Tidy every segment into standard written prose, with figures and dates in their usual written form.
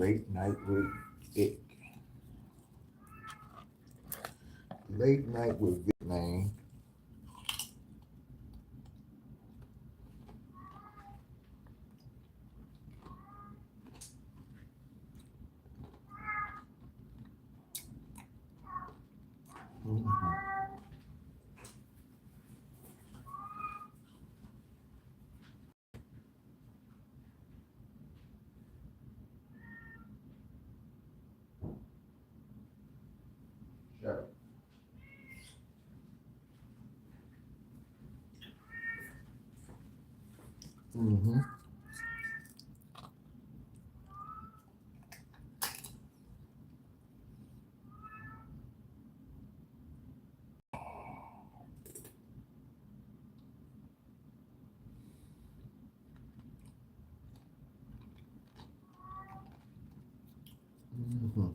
Late night with Vic. Late night with Vic, man. Mm-hmm. Sure. Mm-hmm. Mm-hmm.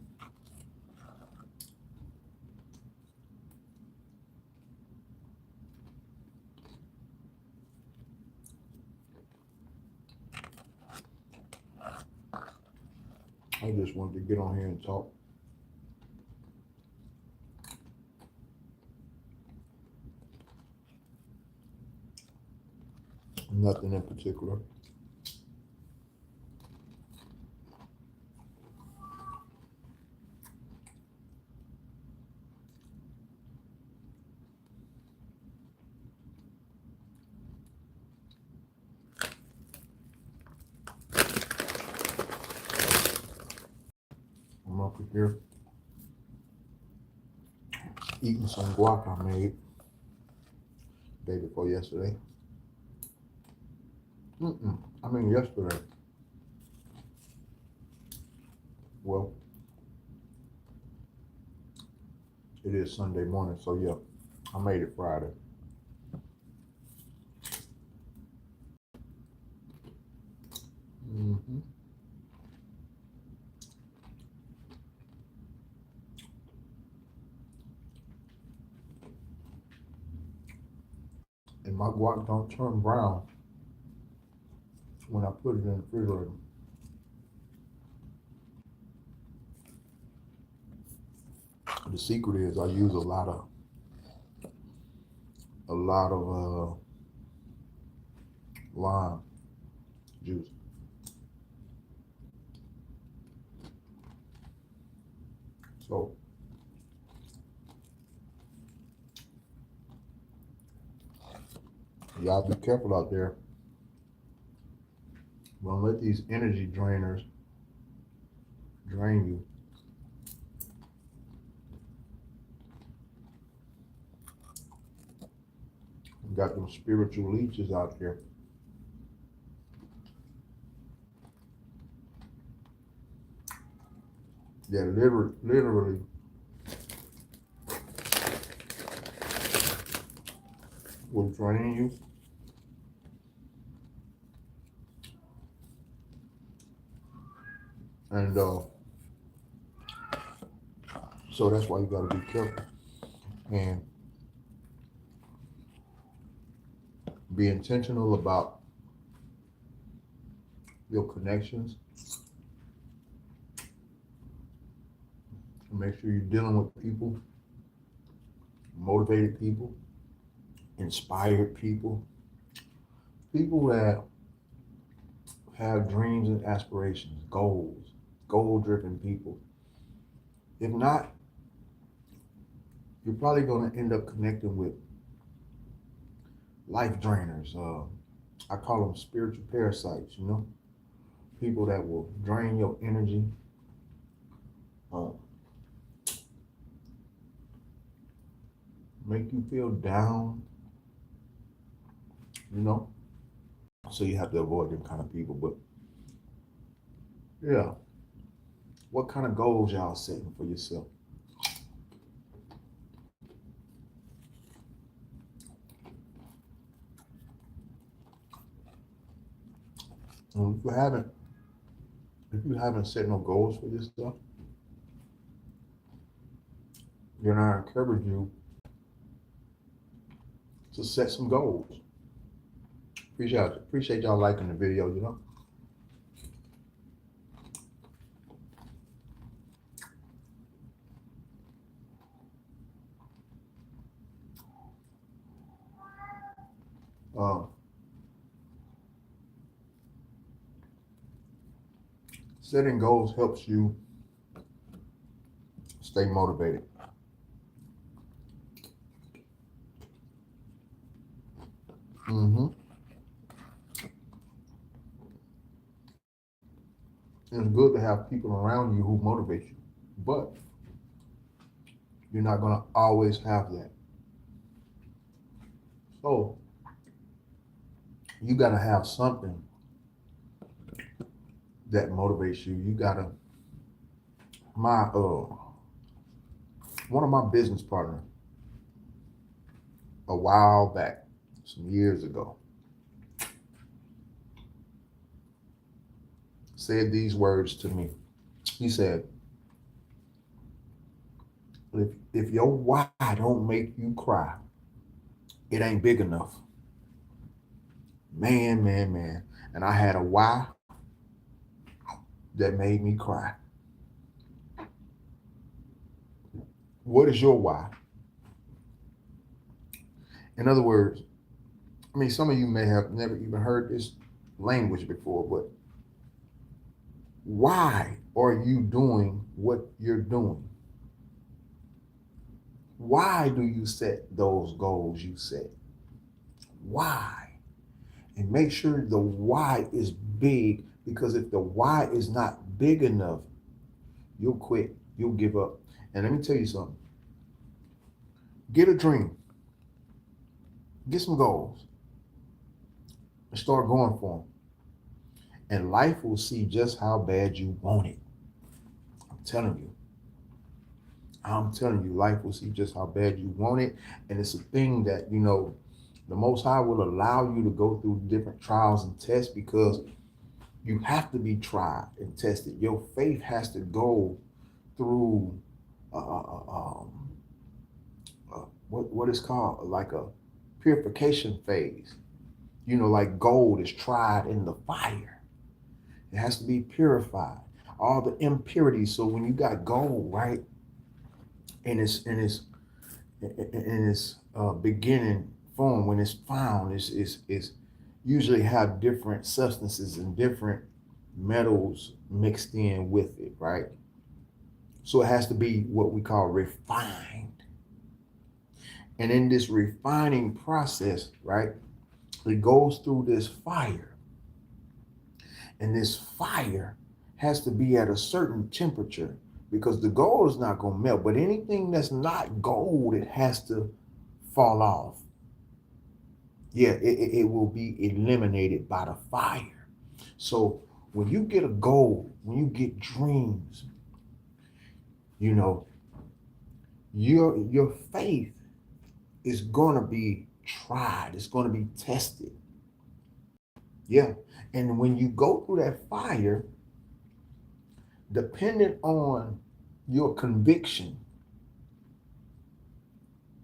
I just wanted to get on here and talk. Nothing in particular. I'm up here eating some guac I made day before yesterday. I mean yesterday. Well, it is Sunday morning, so yeah, I made it Friday. Mm-hmm. And my guac don't turn brown when I put it in the refrigerator. The secret is I use a lot of lime juice. So y'all be careful out there. Don't let these energy drainers drain you. You got them spiritual leeches out here that literally will drain you. And so that's why you got to be careful and be intentional about your connections. Make sure you're dealing with people, motivated people, inspired people, people that have dreams and aspirations, goals, goal-driven people. If not, you're probably going to end up connecting with life drainers. I call them spiritual parasites, people that will drain your energy, uh, make you feel down, you know. So you have to avoid them kind of people. But yeah, what kind of goals y'all setting for yourself? If you haven't set no goals for yourself, then I encourage you to set some goals. Appreciate y'all liking the video. Uh, Setting goals helps you stay motivated. Mm-hmm. It's good to have people around you who motivate you, but you're not going to always have that. So you got to have something that motivates you. You got to, my, one of my business partners a while back, some years ago, said these words to me. He said, if your why don't make you cry, it ain't big enough. Man, man, man. And I had a why that made me cry. What is your why? In other words, I mean, some of you may have never even heard this language before, but why are you doing what you're doing? Why do you set those goals you set? Why? And make sure the why is big, because if the why is not big enough, you'll quit, you'll give up. And let me tell you something. Get a dream, get some goals, and start going for them. And life will see just how bad you want it. I'm telling you. I'm telling you, life will see just how bad you want it. And it's a thing that, the Most High will allow you to go through different trials and tests, because you have to be tried and tested. Your faith has to go through uh, uh, um, what is called like a purification phase. Like gold is tried in the fire. It has to be purified. All the impurities. So when you got gold, right, in its beginning form, when it's found, is usually have different substances and different metals mixed in with it, right? So it has to be what we call refined. And in this refining process, right, it goes through this fire. And this fire has to be at a certain temperature, because the gold is not going to melt. But anything that's not gold, it has to fall off. Yeah, it will be eliminated by the fire. So when you get a goal, when you get dreams, you know, your faith is going to be tried. It's going to be tested. Yeah. And when you go through that fire, depending on your conviction,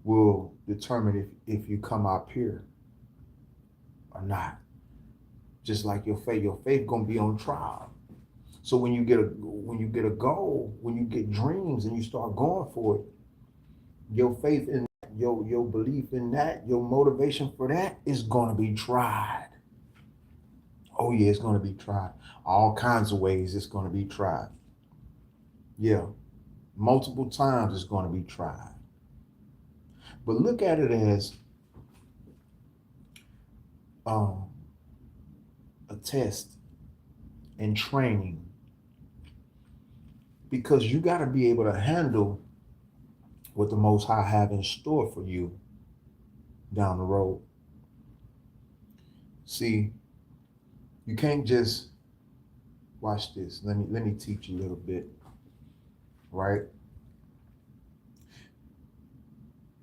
will determine if you come out pure or not. Just like your faith gonna be on trial. So when you get a goal, when you get dreams and you start going for it, your faith in that, your belief in that, your motivation for that is gonna be tried. Oh yeah, it's gonna be tried. All kinds of ways it's gonna be tried. Yeah, multiple times it's gonna be tried. But look at it as um, a test and training, because you got to be able to handle what the Most High have in store for you down the road. See, you can't just watch this. Let me teach you a little bit, right?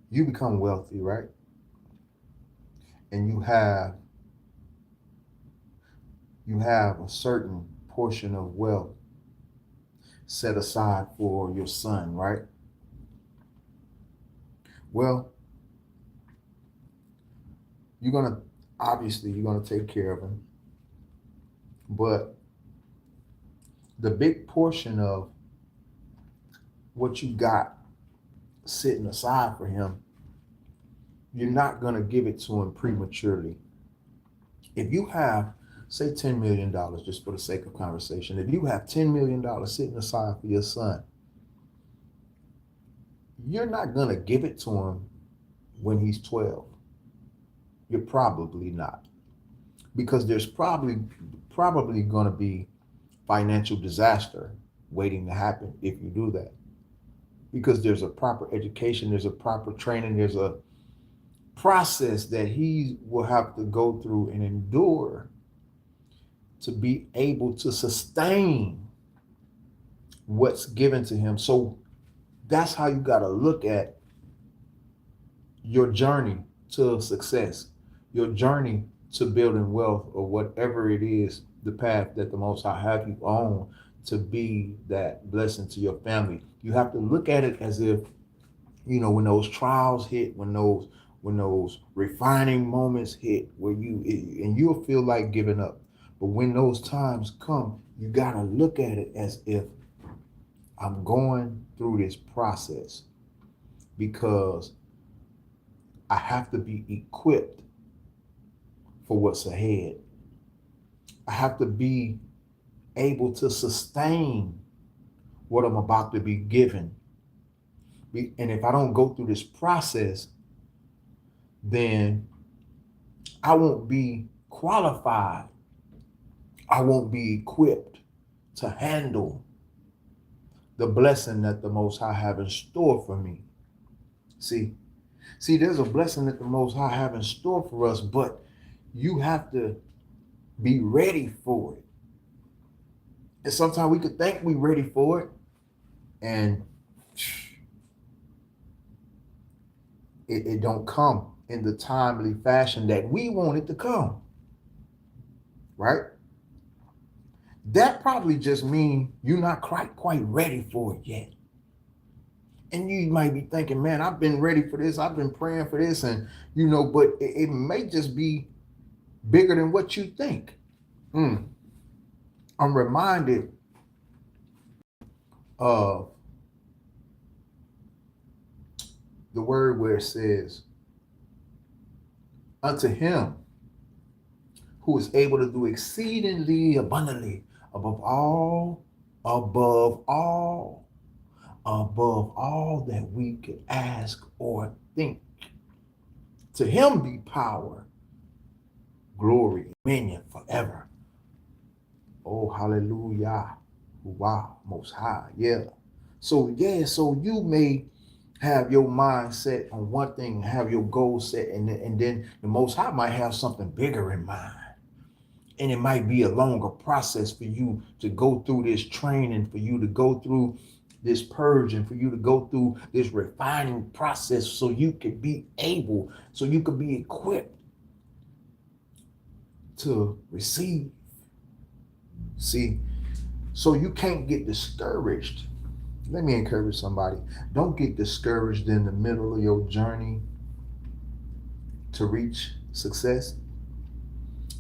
You become wealthy, right? And you have a certain portion of wealth set aside for your son, right? Well, you're gonna obviously you're gonna take care of him, but the big portion of what you got sitting aside for him, you're not gonna give it to him prematurely. If you have, say, $10 million, just for the sake of conversation, if you have $10 million sitting aside for your son, you're not going to give it to him when he's 12. You're probably not. Because there's probably going to be financial disaster waiting to happen if you do that. Because there's a proper education, there's a proper training, there's a process that he will have to go through and endure to be able to sustain what's given to him. So that's how you got to look at your journey to success, your journey to building wealth, or whatever it is, the path that the Most High have you on to be that blessing to your family. You have to look at it as if, when those trials hit, when those refining moments hit, where you'll feel like giving up. But when those times come, you gotta look at it as if I'm going through this process because I have to be equipped for what's ahead. I have to be able to sustain what I'm about to be given. And if I don't go through this process, then I won't be qualified. I won't be equipped to handle the blessing that the Most High have in store for me. See, there's a blessing that the Most High have in store for us, but you have to be ready for it. And sometimes we could think we're ready for it, and it don't come in the timely fashion that we want it to come, right? That probably just means you're not quite ready for it yet. And you might be thinking, man, I've been ready for this. I've been praying for this. And, but it may just be bigger than what you think. I'm reminded of the word where it says, unto him who is able to do exceedingly abundantly above all that we could ask or think. To him be power, glory, dominion forever. Oh, hallelujah. Wow, Most High. Yeah. So you may have your mind set on one thing, have your goal set, and then the Most High might have something bigger in mind. And it might be a longer process for you to go through this training, for you to go through this purging, for you to go through this refining process so you could be equipped to receive. See, so you can't get discouraged. Let me encourage somebody. Don't get discouraged in the middle of your journey to reach success.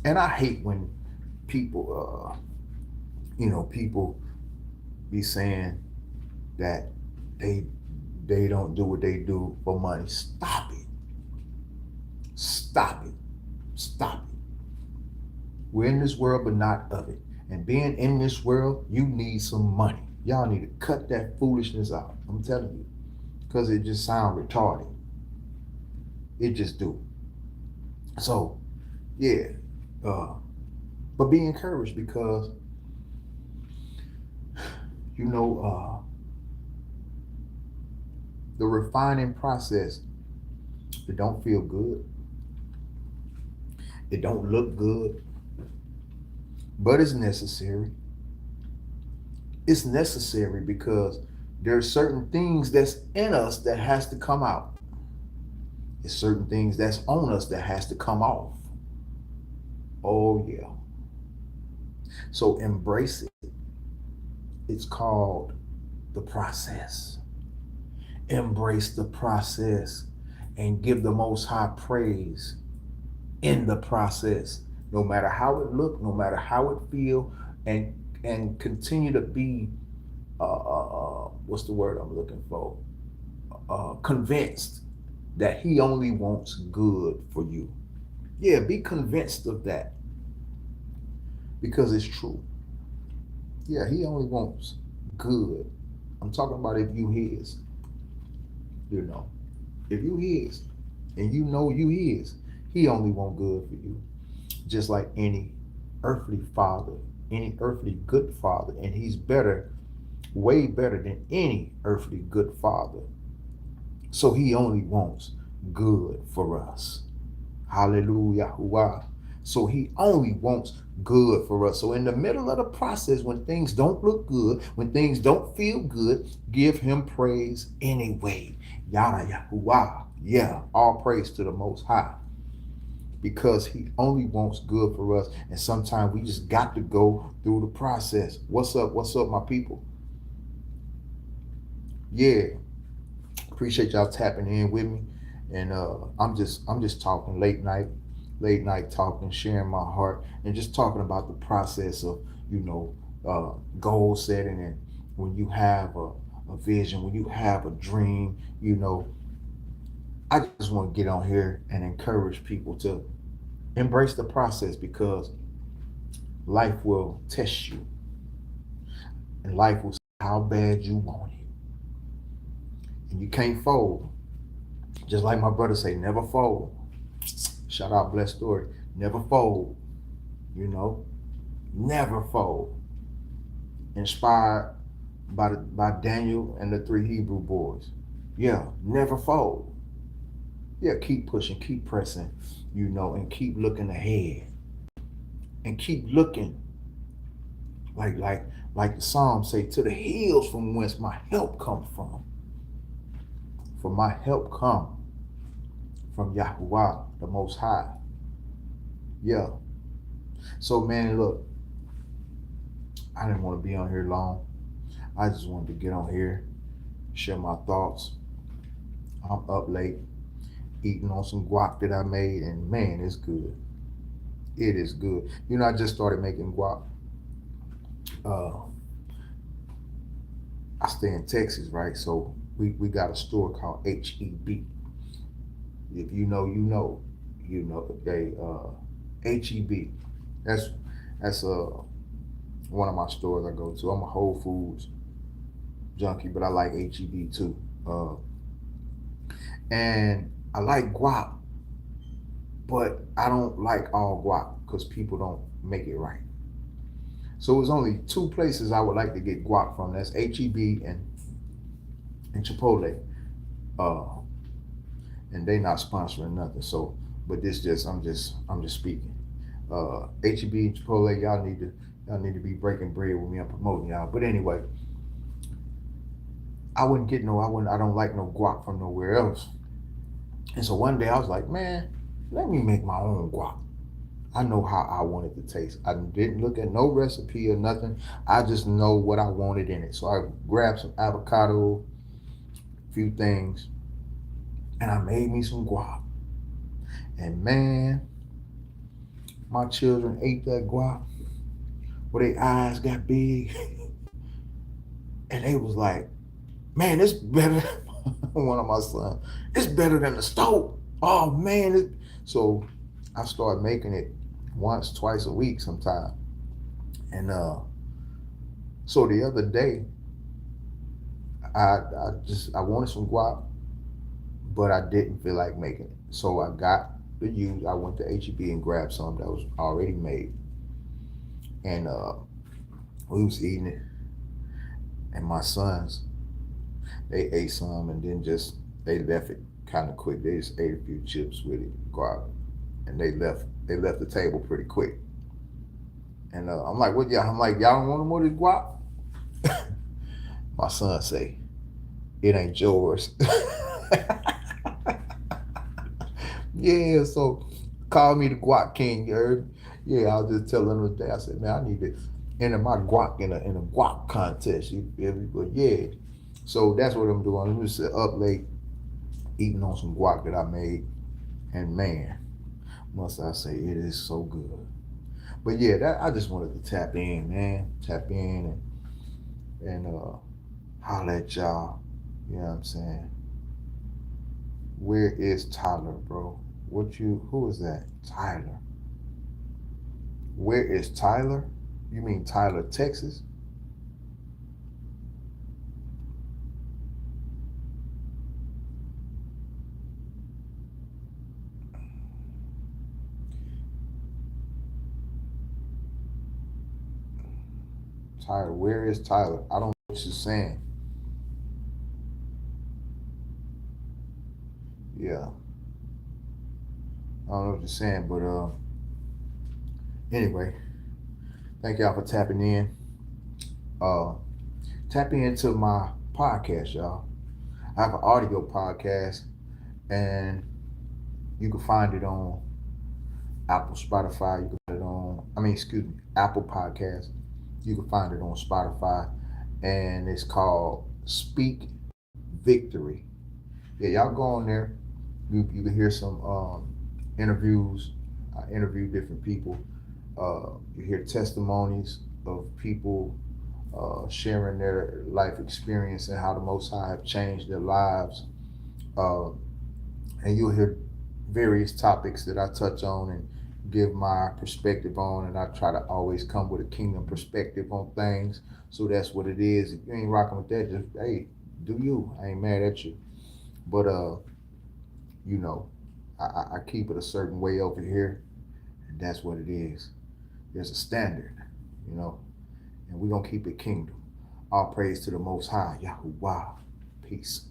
And I hate when people, people be saying that they don't do what they do for money. Stop it. Stop it. Stop it. We're in this world, but not of it. And being in this world, you need some money. Y'all need to cut that foolishness out. I'm telling you. Because it just sounds retarded. It just do. So, yeah. But be encouraged because, the refining process, it don't feel good. It don't look good. But it's necessary. It's necessary because there are certain things that's in us that has to come out. There's certain things that's on us that has to come off. Oh yeah. So embrace it. It's called the process. Embrace the process and give the Most High praise in the process. No matter how it look, no matter how it feel, and continue to be what's the word I'm looking for? Convinced that he only wants good for you. Yeah, be convinced of that. because it's true. Yeah, he only wants good. I'm talking about if you his, you know. If you his and you know you his, he only want good for you. Just like any earthly father, any earthly good father, and he's better, way better than any earthly good father. So he only wants good for us. Hallelujah. So he only wants good for us. So in the middle of the process, when things don't look good, when things don't feel good, give him praise anyway. Yada Yahuwah. Yeah, all praise to the Most High, because he only wants good for us. And sometimes we just got to go through the process. What's up? What's up, my people? Yeah, appreciate y'all tapping in with me. And I'm just talking late night talking, sharing my heart, and just talking about the process of, you know, goal setting. And when you have a vision, when you have a dream, you know, I just want to get on here and encourage people to embrace the process, because life will test you, and life will see how bad you want it, and you can't fold. Just like my brother say, never fold. Shout out Blessed Story. Never fold. You know, never fold. Inspired by Daniel and the three Hebrew boys. Yeah, never fold. Yeah, keep pushing, keep pressing, you know, and keep looking ahead, and keep looking like like like the Psalms say, to the hills from whence my help come from. For my help come from Yahuwah, the Most High. Yeah. So man, look, I didn't want to be on here long. I just wanted to get on here, share my thoughts. I'm up late, eating on some guac that I made, and man, it's good. It is good. You know, I just started making guac. Uh, I stay in Texas, right? So we got a store called HEB. If you know, you know, you know. They HEB. That's that's one of my stores I go to. I'm a Whole Foods junkie, but I like HEB too. And I like guac, but I don't like all guac because people don't make it right. So it's only two places I would like to get guac from. That's HEB and Chipotle. Uh, and they not sponsoring nothing. So, but this just I'm just speaking. HEB and Chipotle, y'all need to be breaking bread with me. I'm promoting y'all. But anyway, I don't like no guac from nowhere else. And so one day I was like, man, let me make my own guac. I know how I want it to taste. I didn't look at no recipe or nothing. I just know what I wanted in it. So I grabbed some avocado, a few things, and I made me some guac. And man, my children ate that guac, where their eyes got big, and they was like, man, it's better. One of my sons, it's better than the stove. Oh man. So I started making it once, twice a week sometime. And so the other day, I wanted some guac, but I didn't feel like making it. So I went to HEB and grabbed some that was already made. And we was eating it, and my sons, they ate some and then just they left it kind of quick. They just ate a few chips with it, guac, and they left the table pretty quick. And I'm like, what y'all? I'm like, y'all don't want no more of this guac? My son say, it ain't yours. Yeah, so call me the guac king, you heard? Yeah, I was just telling them today. I said, man, I need to enter my guac in a guac contest. You feel me? But yeah, so that's what I'm doing. I'm just up late eating on some guac that I made, and man, must I say it is so good. But yeah, that I just wanted to tap in, man, tap in and holler at y'all. You know what I'm saying? Where is Tyler, bro? Who is that? Tyler. Where is Tyler? You mean Tyler, Texas? Tyler, where is Tyler? I don't know what you're saying. Yeah, I don't know what you're saying, but anyway, thank y'all for tapping in. Uh, tap into my podcast, y'all. I have an audio podcast, and you can find it on Apple, Spotify. You can find it on, excuse me, Apple Podcast. You can find it on Spotify, and it's called Speak Victory. Yeah, y'all go on there. You can hear some interviews. I interview different people. You hear testimonies of people sharing their life experience and how the Most High have changed their lives. Uh, and you'll hear various topics that I touch on and give my perspective on. And I try to always come with a kingdom perspective on things. So that's what it is. If you ain't rocking with that, just hey, do you? I ain't mad at you. But you know, I keep it a certain way over here, and that's what it is. There's a standard, you know, and we're gonna keep it kingdom. All praise to the Most High, Yahuwah. Peace.